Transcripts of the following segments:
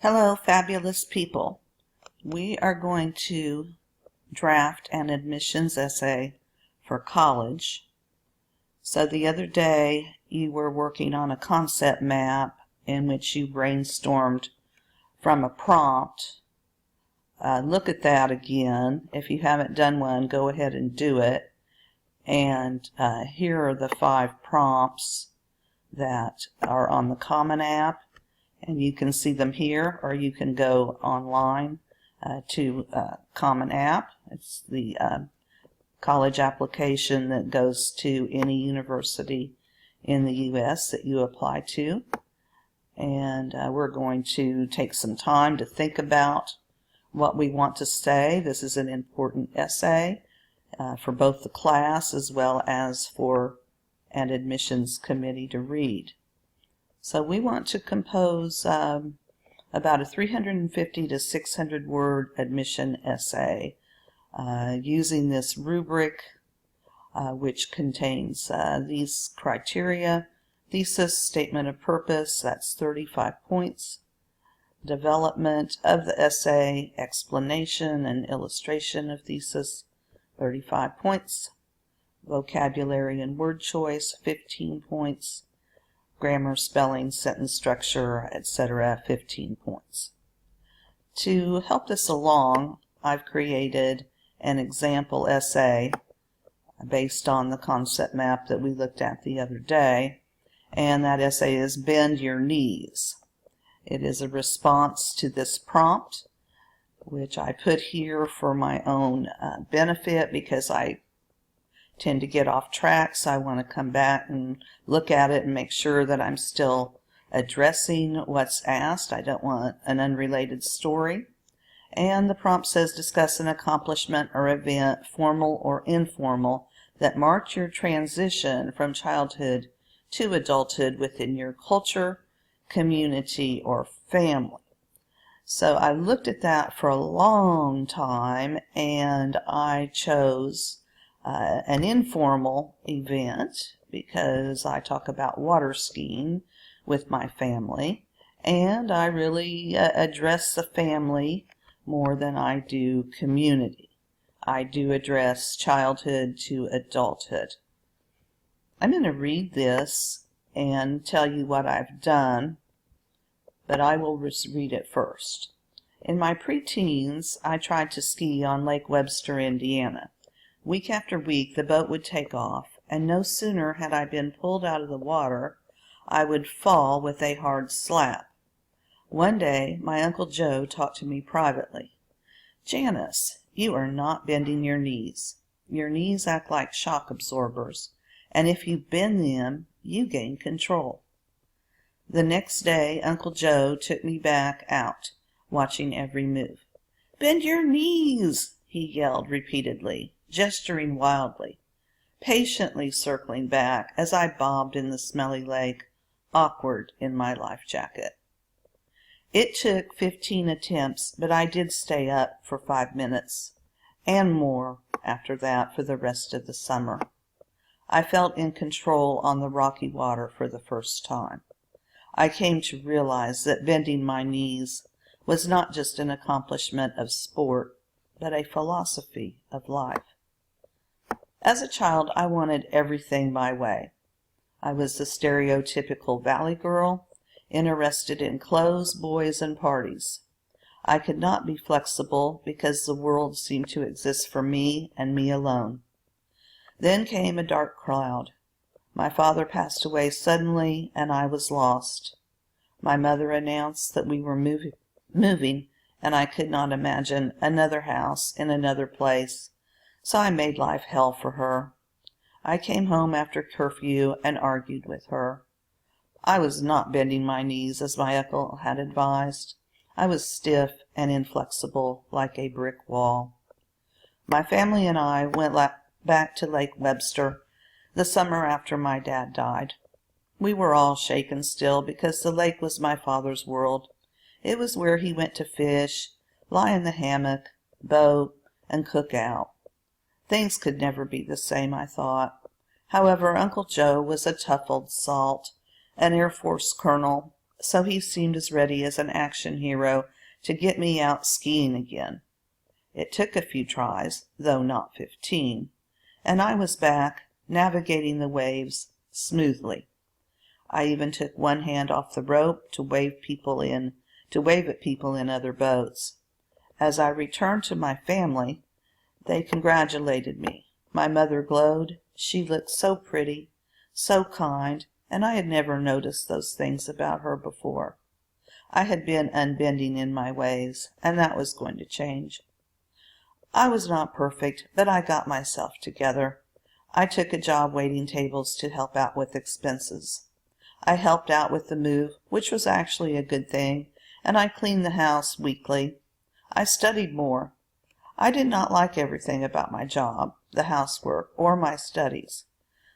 Hello, fabulous people. We are going to draft an admissions essay for college. So the other day you were working on a concept map in which you brainstormed from a prompt. Look at that again. If you haven't done one, go ahead and do it. And here are the 5 prompts that are on the Common App. And you can see them here, or you can go online to Common App. It's the college application that goes to any university in the U.S. that you apply to. And we're going to take some time to think about what we want to say. This is an important essay for both the class as well as for an admissions committee to read. So we want to compose about a 350 to 600 word admission essay using this rubric which contains these criteria: thesis, statement of purpose, that's 35 points, development of the essay, explanation and illustration of thesis, 35 points, vocabulary and word choice, 15 points, grammar, spelling, sentence structure, etc., 15 points. To help this along, I've created an example essay based on the concept map that we looked at the other day, and that essay is Bend Your Knees. It is a response to this prompt, which I put here for my own benefit because I tend to get off track, so I want to come back and look at it and make sure that I'm still addressing what's asked. I don't want an unrelated story. And the prompt says, discuss an accomplishment or event, formal or informal, that marked your transition from childhood to adulthood within your culture, community, or family. So I looked at that for a long time, and I chose an informal event because I talk about water skiing with my family, and I really address the family more than I do community. I do address childhood to adulthood. I'm going to read this and tell you what I've done, but I will read it first. In my preteens, I tried to ski on Lake Webster, Indiana. Week after week the boat would take off, and no sooner had I been pulled out of the water, I would fall with a hard slap. One day my Uncle Joe talked to me privately. "Janice, you are not bending your knees. Your knees act like shock absorbers, and if you bend them, you gain control." The next day Uncle Joe took me back out, watching every move. "Bend your knees," he yelled repeatedly, gesturing wildly, patiently circling back as I bobbed in the smelly lake, awkward in my life jacket. It took 15 attempts, but I did stay up for 5 minutes, and more after that for the rest of the summer. I felt in control on the rocky water for the first time. I came to realize that bending my knees was not just an accomplishment of sport, but a philosophy of life. As a child, I wanted everything my way. I was the stereotypical valley girl, interested in clothes, boys, and parties. I could not be flexible because the world seemed to exist for me and me alone. Then came a dark cloud. My father passed away suddenly, and I was lost. My mother announced that we were moving, and I could not imagine another house in another place, so I made life hell for her. I came home after curfew and argued with her. I was not bending my knees as my uncle had advised. I was stiff and inflexible like a brick wall. My family and I went back to Lake Webster the summer after my dad died. We were all shaken still because the lake was my father's world. It was where he went to fish, lie in the hammock, boat, and cook out. Things could never be the same, I thought. However, Uncle Joe was a tough old salt, an Air Force colonel, so he seemed as ready as an action hero to get me out skiing again. It took a few tries, though not 15, and I was back, navigating the waves smoothly. I even took one hand off the rope to wave at people in other boats. As I returned to my family, they congratulated me. My mother glowed. She looked so pretty, so kind, and I had never noticed those things about her before. I had been unbending in my ways, and that was going to change. I was not perfect, but I got myself together. I took a job waiting tables to help out with expenses. I helped out with the move, which was actually a good thing, and I cleaned the house weekly. I studied more. I did not like everything about my job, the housework, or my studies.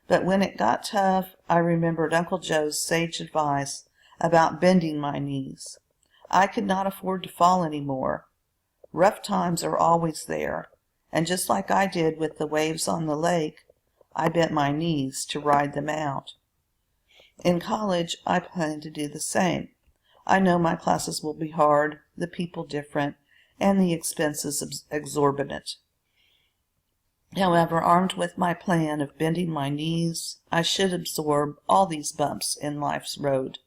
But when it got tough, I remembered Uncle Joe's sage advice about bending my knees. I could not afford to fall anymore. Rough times are always there, and just like I did with the waves on the lake, I bent my knees to ride them out. In college, I plan to do the same. I know my classes will be hard, the people different, and the expenses exorbitant. However, armed with my plan of bending my knees, I should absorb all these bumps in life's road.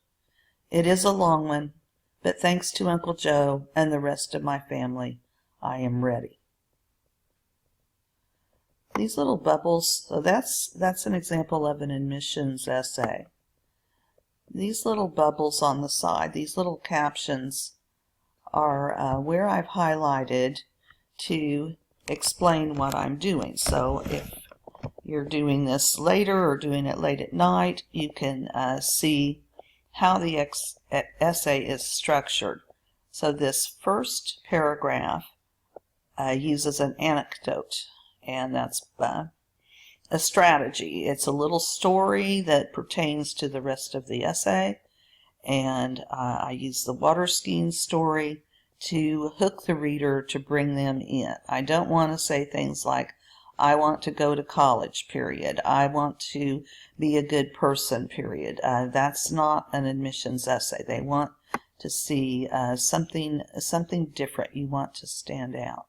It is a long one, but thanks to Uncle Joe and the rest of my family, I am ready. These little bubbles, so that's an example of an admissions essay. These little bubbles on the side, these little captions, are where I've highlighted to explain what I'm doing. So if you're doing this later or doing it late at night, you can see how the essay is structured. So this first paragraph uses an anecdote, and that's a strategy. It's a little story that pertains to the rest of the essay, and I use the water skiing story to hook the reader to bring them in. I don't want to say things like, I want to go to college, period. I want to be a good person, period. That's not an admissions essay. They want to see something different. You want to stand out.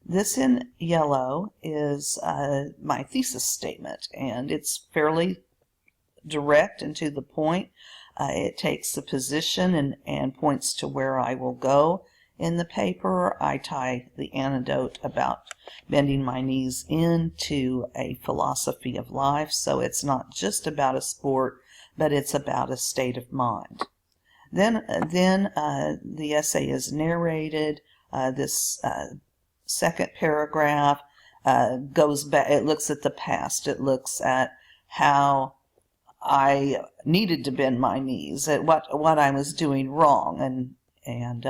This in yellow is my thesis statement, and it's fairly direct and to the point. It takes the position and points to where I will go in the paper. I tie the anecdote about bending my knees into a philosophy of life, so it's not just about a sport, but it's about a state of mind. Then the essay is narrated. This second paragraph goes back. It looks at the past. It looks at how I needed to bend my knees, at what I was doing wrong, and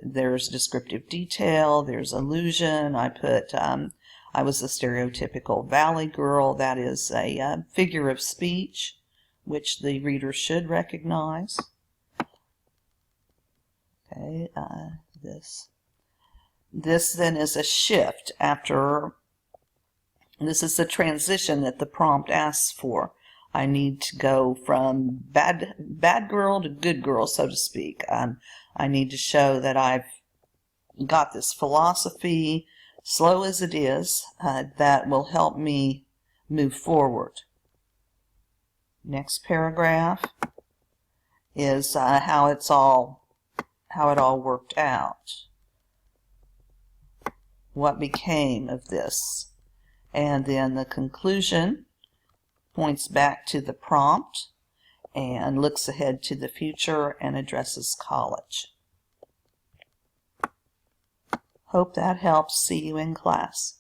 there's descriptive detail, there's allusion. I put I was a stereotypical valley girl. That is a figure of speech which the reader should recognize. Okay, this then is a shift after. This is the transition that the prompt asks for. I need to go from bad girl to good girl, so to speak. I need to show that I've got this philosophy, slow as it is, that will help me move forward. Next paragraph is how it all worked out. What became of this? And then the conclusion points back to the prompt and looks ahead to the future and addresses college. Hope that helps. See you in class.